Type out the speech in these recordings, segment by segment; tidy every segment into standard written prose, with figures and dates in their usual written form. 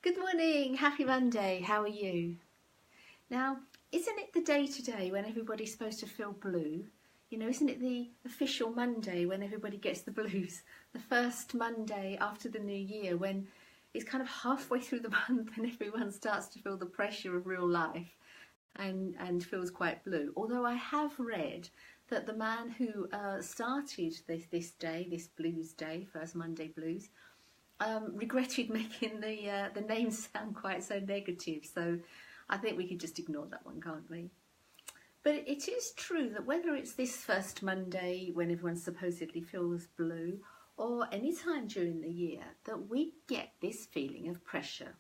Good morning, happy Monday, how are you? Now, isn't it the day today when everybody's supposed to feel blue? You know, isn't it the official Monday when everybody gets the blues? The first Monday after the new year when it's kind of halfway through the month and everyone starts to feel the pressure of real life and feels quite blue. Although I have read that the man who started this day, this blues day, first Monday blues, regretted making the name sound quite so negative, so I think we could just ignore that one, can't we? But it is true that whether it's this first Monday when everyone supposedly feels blue, or any time during the year, that we get this feeling of pressure.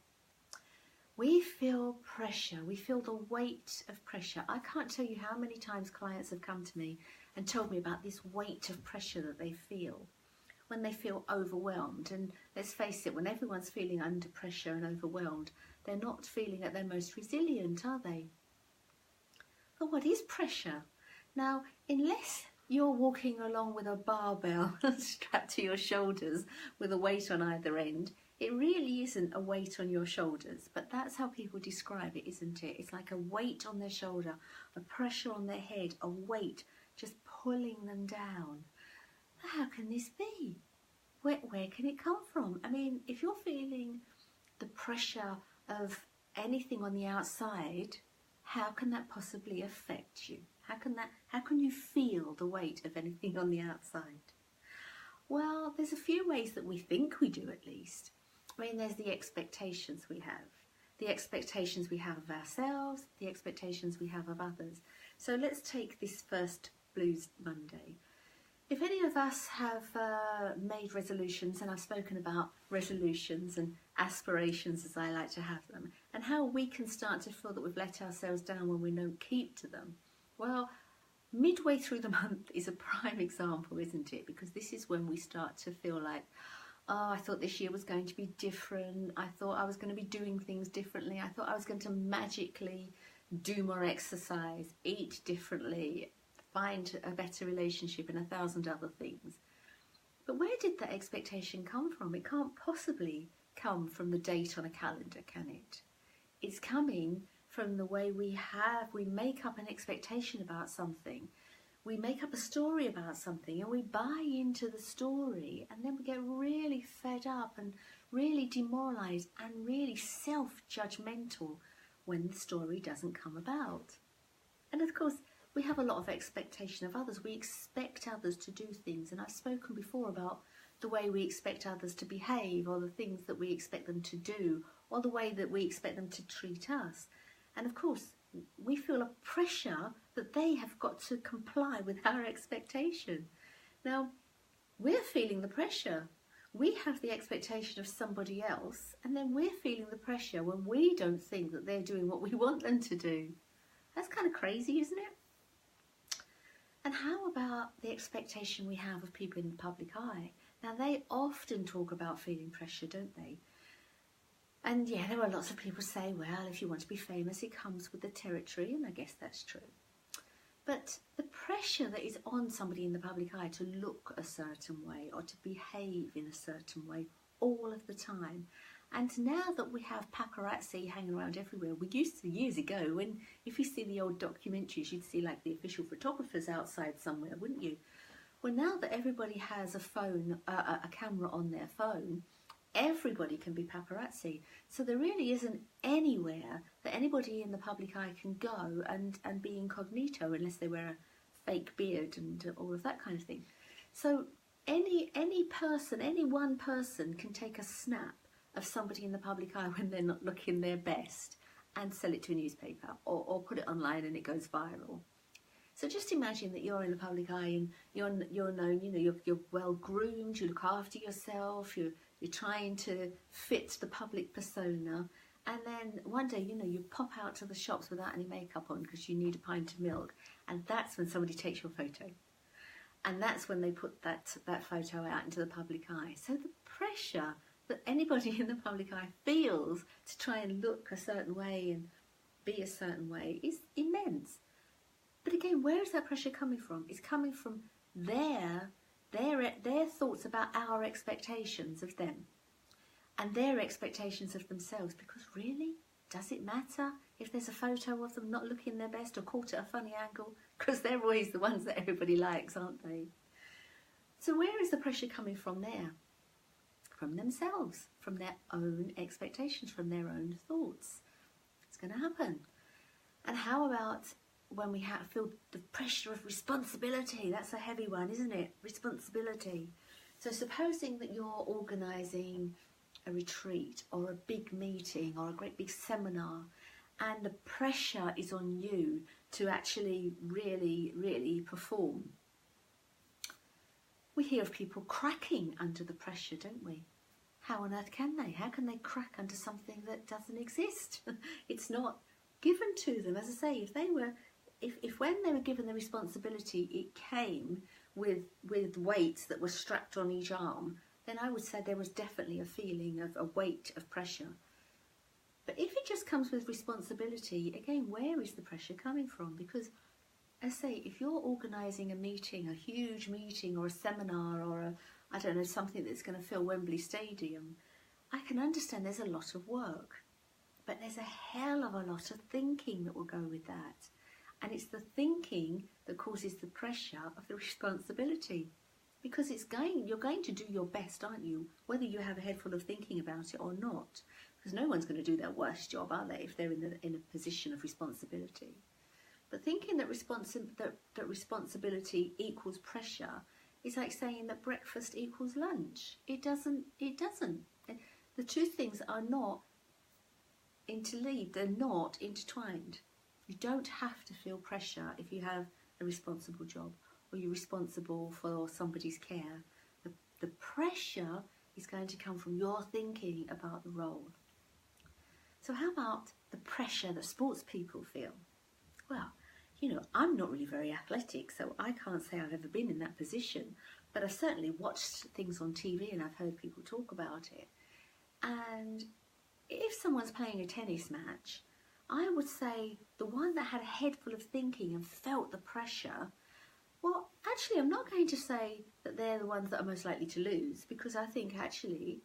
We feel pressure, we feel the weight of pressure. I can't tell you how many times clients have come to me and told me about this weight of pressure that they feel when they feel overwhelmed. And let's face it, when everyone's feeling under pressure and overwhelmed, they're not feeling at their most resilient, are they? But what is pressure? Now, unless you're walking along with a barbell strapped to your shoulders with a weight on either end, it really isn't a weight on your shoulders, but that's how people describe it, isn't it? It's like a weight on their shoulder, a pressure on their head, a weight just pulling them down. How can this be? Where can it come from? I mean, if you're feeling the pressure of anything on the outside, how can that possibly affect you? How can you feel the weight of anything on the outside? Well, there's a few ways that we think we do, at least. I mean, there's the expectations we have. The expectations we have of ourselves, the expectations we have of others. So let's take this first Blues Monday. If any of us have made resolutions, and I've spoken about resolutions and aspirations as I like to have them, and how we can start to feel that we've let ourselves down when we don't keep to them. Well, midway through the month is a prime example, isn't it? Because this is when we start to feel like, oh, I thought this year was going to be different. I thought I was going to be doing things differently. I thought I was going to magically do more exercise, eat differently, find a better relationship and 1,000 other things. But where did that expectation come from? It can't possibly come from the date on a calendar, can it? It's coming from the way we make up an expectation about something. We make up a story about something and we buy into the story, and then we get really fed up and really demoralised and really self-judgmental when the story doesn't come about. And of course, we have a lot of expectation of others. We expect others to do things, and I've spoken before about the way we expect others to behave, or the things that we expect them to do, or the way that we expect them to treat us. And of course, we feel a pressure that they have got to comply with our expectation. Now, we're feeling the pressure. We have the expectation of somebody else, and then we're feeling the pressure when we don't think that they're doing what we want them to do. That's kind of crazy, isn't it? And how about the expectation we have of people in the public eye? Now, they often talk about feeling pressure, don't they? And yeah, there are lots of people say, well, if you want to be famous, it comes with the territory, and I guess that's true. But the pressure that is on somebody in the public eye to look a certain way or to behave in a certain way all of the time. And now that we have paparazzi hanging around everywhere, we used to years ago, when if you see the old documentaries, you'd see like the official photographers outside somewhere, wouldn't you? Well, now that everybody has a phone, a camera on their phone, everybody can be paparazzi. So there really isn't anywhere that anybody in the public eye can go and be incognito unless they wear a fake beard and all of that kind of thing. So any person, any one person can take a snap of somebody in the public eye when they're not looking their best and sell it to a newspaper or put it online and it goes viral. So just imagine that you're in the public eye and you're known, you know, you're well groomed, you look after yourself, you're trying to fit the public persona, and then one day, you know, you pop out to the shops without any makeup on because you need a pint of milk, and that's when somebody takes your photo. And that's when they put that photo out into the public eye. So the pressure that anybody in the public eye feels to try and look a certain way and be a certain way is immense. But again, where is that pressure coming from? It's coming from their thoughts about our expectations of them. and their expectations of themselves, because really, does it matter if there's a photo of them not looking their best or caught at a funny angle? Because they're always the ones that everybody likes, aren't they? So where is the pressure coming from there? From themselves, from their own expectations, from their own thoughts. It's going to happen. And how about when we feel the pressure of responsibility? That's a heavy one, isn't it? Responsibility. So supposing that you're organising a retreat or a big meeting or a great big seminar, and the pressure is on you to actually really perform. We hear of people cracking under the pressure, don't we? How on earth can they? How can they crack under something that doesn't exist? It's not given to them. As I say, if when they were given the responsibility, it came with weights that were strapped on each arm, then I would say there was definitely a feeling of a weight of pressure. But if it just comes with responsibility, again, where is the pressure coming from? Because, as I say, if you're organising a meeting, a huge meeting or a seminar or I don't know, something that's going to fill Wembley Stadium, I can understand there's a lot of work. But there's a hell of a lot of thinking that will go with that. And it's the thinking that causes the pressure of the responsibility. Because you're going to do your best, aren't you? Whether you have a head full of thinking about it or not. Because no one's going to do their worst job, are they, if they're in a position of responsibility. But thinking that responsibility equals pressure is like saying that breakfast equals lunch. It doesn't. The two things are not interleaved, they're not intertwined. You don't have to feel pressure if you have a responsible job or you're responsible for somebody's care. The pressure is going to come from your thinking about the role. So how about the pressure that sports people feel? Well, I'm not really very athletic, so I can't say I've ever been in that position, but I've certainly watched things on TV and I've heard people talk about it. And if someone's playing a tennis match, I would say the one that had a head full of thinking and felt the pressure, well, actually, I'm not going to say that they're the ones that are most likely to lose, because I think actually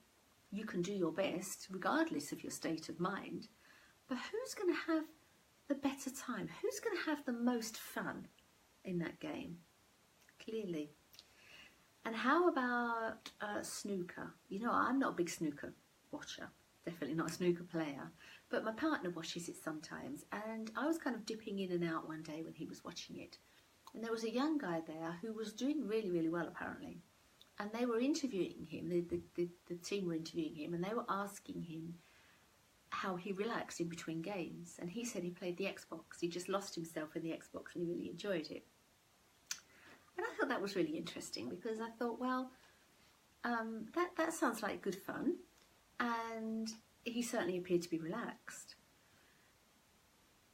you can do your best regardless of your state of mind. But who's going to have the better time? Who's going to have the most fun in that game? Clearly. And how about snooker? I'm not a big snooker watcher, definitely not a snooker player, but my partner watches it sometimes, and I was kind of dipping in and out one day when he was watching it, and there was a young guy there who was doing really well apparently, and they were interviewing him, the team were interviewing him, and they were asking him how he relaxed in between games, and he said he played the Xbox. He just lost himself in the Xbox and he really enjoyed it. And I thought that was really interesting, because I thought, well, that sounds like good fun, and he certainly appeared to be relaxed.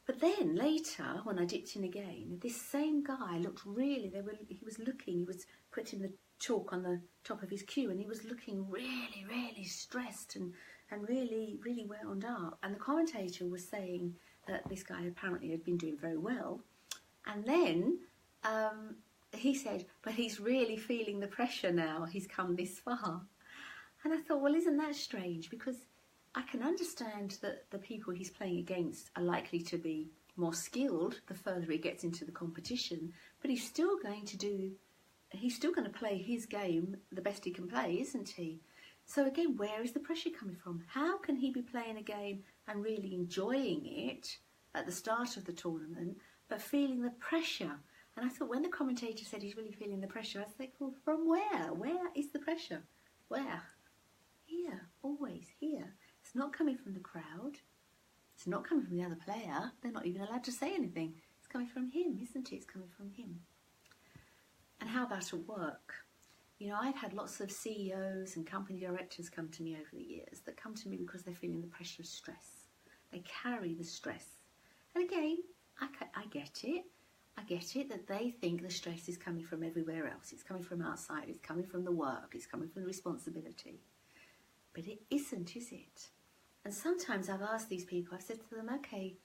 But then later, when I dipped in again, this same guy looked he was putting the chalk on the top of his cue, and he was looking really stressed and really wound up. And the commentator was saying that this guy apparently had been doing very well. And then he said, but he's really feeling the pressure now. He's come this far. And I thought, well, isn't that strange? Because I can understand that the people he's playing against are likely to be more skilled the further he gets into the competition, but he's still going to play his game the best he can play, isn't he? So again, where is the pressure coming from? How can he be playing a game and really enjoying it at the start of the tournament, but feeling the pressure? And I thought, when the commentator said he's really feeling the pressure, I was like, well, from where? Where is the pressure? Where? Here, always here. It's not coming from the crowd. It's not coming from the other player. They're not even allowed to say anything. It's coming from him, isn't it? It's coming from him. And how about at work? I've had lots of CEOs and company directors come to me over the years that come to me because they're feeling the pressure of stress. They carry the stress. And again, I get it. I get it that they think the stress is coming from everywhere else. It's coming from outside. It's coming from the work. It's coming from the responsibility. But it isn't, is it? And sometimes I've asked these people, I've said to them, okay,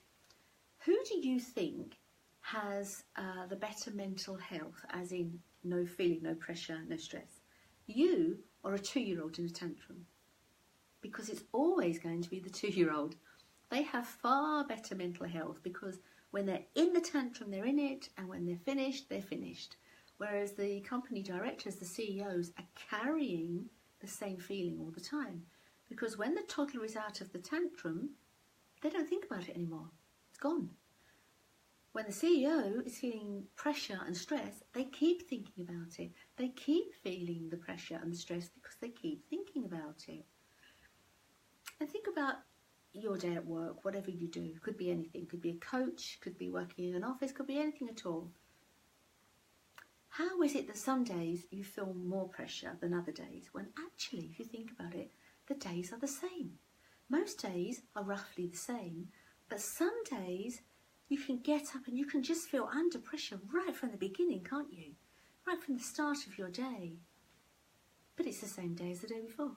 who do you think has the better mental health, as in no feeling, no pressure, no stress? You or a 2-year-old in a tantrum? because it's always going to be the 2-year-old. They have far better mental health because when they're in the tantrum, they're in it, and when they're finished, they're finished. Whereas the company directors, the CEOs, are carrying the same feeling all the time. Because when the toddler is out of the tantrum, they don't think about it anymore. It's gone. When the CEO is feeling pressure and stress, they keep thinking about it. They keep feeling the pressure and the stress because they keep thinking about it. And think about your day at work, whatever you do. Could be anything. Could be a coach, could be working in an office, could be anything at all. How is it that some days you feel more pressure than other days when actually, if you think about it, the days are the same? Most days are roughly the same, but some days you can get up and you can just feel under pressure right from the beginning, can't you? Right from the start of your day. But it's the same day as the day before.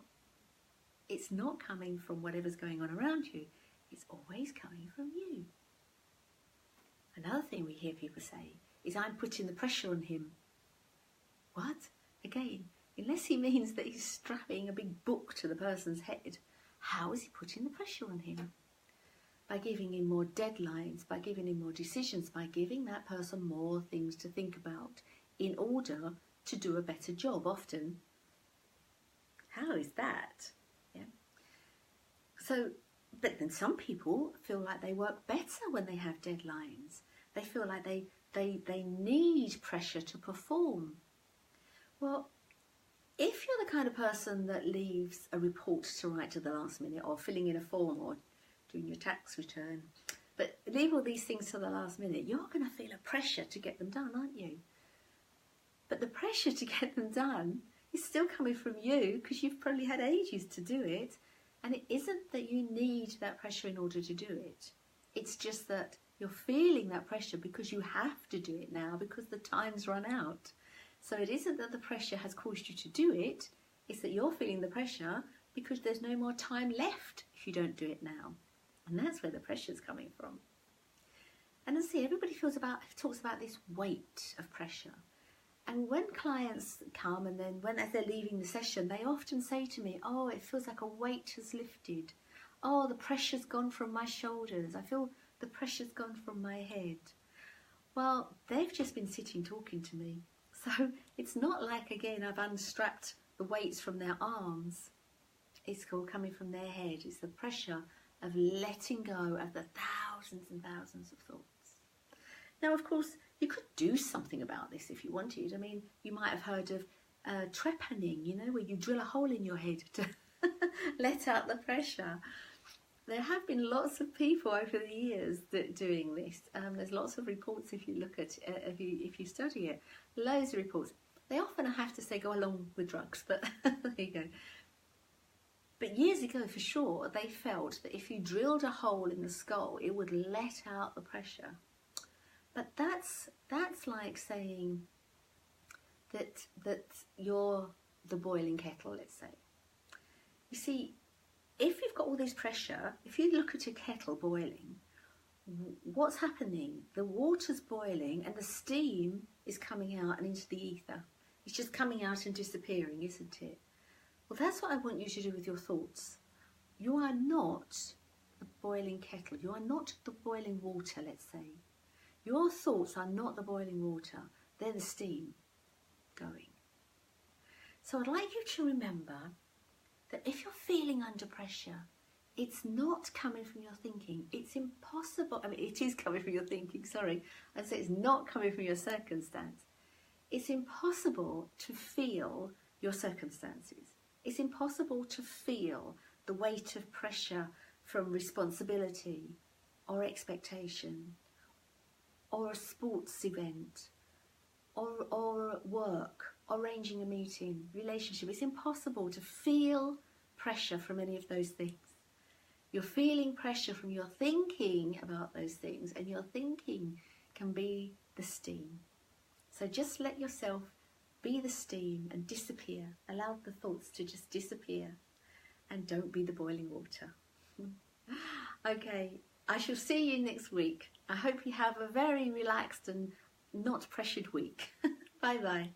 It's not coming from whatever's going on around you. It's always coming from you. Another thing we hear people say is, I'm putting the pressure on him. What? Again, unless he means that he's strapping a big book to the person's head, how is he putting the pressure on him? By giving him more deadlines, by giving him more decisions, by giving that person more things to think about in order to do a better job often. How is that? Yeah. So, but then some people feel like they work better when they have deadlines. They feel like they need pressure to perform. Well, if you're the kind of person that leaves a report to write to the last minute, or filling in a form, or doing your tax return, but leave all these things to the last minute, you're going to feel a pressure to get them done, aren't you? But the pressure to get them done is still coming from you because you've probably had ages to do it, and it isn't that you need that pressure in order to do it. It's just that you're feeling that pressure because you have to do it now because the time's run out. So it isn't that the pressure has caused you to do it, it's that you're feeling the pressure because there's no more time left if you don't do it now. And that's where the pressure's coming from. And as I say, everybody talks about this weight of pressure. And when clients come and then as they're leaving the session, they often say to me, oh, it feels like a weight has lifted. Oh, the pressure's gone from my shoulders. I feel the pressure's gone from my head. Well, they've just been sitting talking to me. So it's not like, again, I've unstrapped the weights from their arms. It's all coming from their head. It's the pressure of letting go of the thousands and thousands of thoughts. Now, of course, you could do something about this if you wanted. I mean, you might have heard of trepanning, you know, where you drill a hole in your head to let out the pressure. There have been lots of people over the years doing this. There's lots of reports if you look at if you study it. Loads of reports. They often, I have to say, go along with drugs, but there you go. But years ago, for sure, they felt that if you drilled a hole in the skull, it would let out the pressure. But that's like saying that you're the boiling kettle, let's say. You see, if you've got all this pressure, if you look at a kettle boiling, what's happening? The water's boiling and the steam is coming out and into the ether. It's just coming out and disappearing, isn't it? Well, that's what I want you to do with your thoughts. You are not the boiling kettle. You are not the boiling water, let's say. Your thoughts are not the boiling water. They're the steam going. So I'd like you to remember that if you're feeling under pressure, it's not coming from your thinking. It's impossible. I mean, it is coming from your thinking, sorry. I'd say it's not coming from your circumstance. It's impossible to feel your circumstances. It's impossible to feel the weight of pressure from responsibility or expectation or a sports event or work, arranging a meeting, relationship. It's impossible to feel pressure from any of those things. You're feeling pressure from your thinking about those things, and your thinking can be the steam. So just let yourself be the steam and disappear. Allow the thoughts to just disappear, and don't be the boiling water. Okay, I shall see you next week. I hope you have a very relaxed and not pressured week. Bye bye.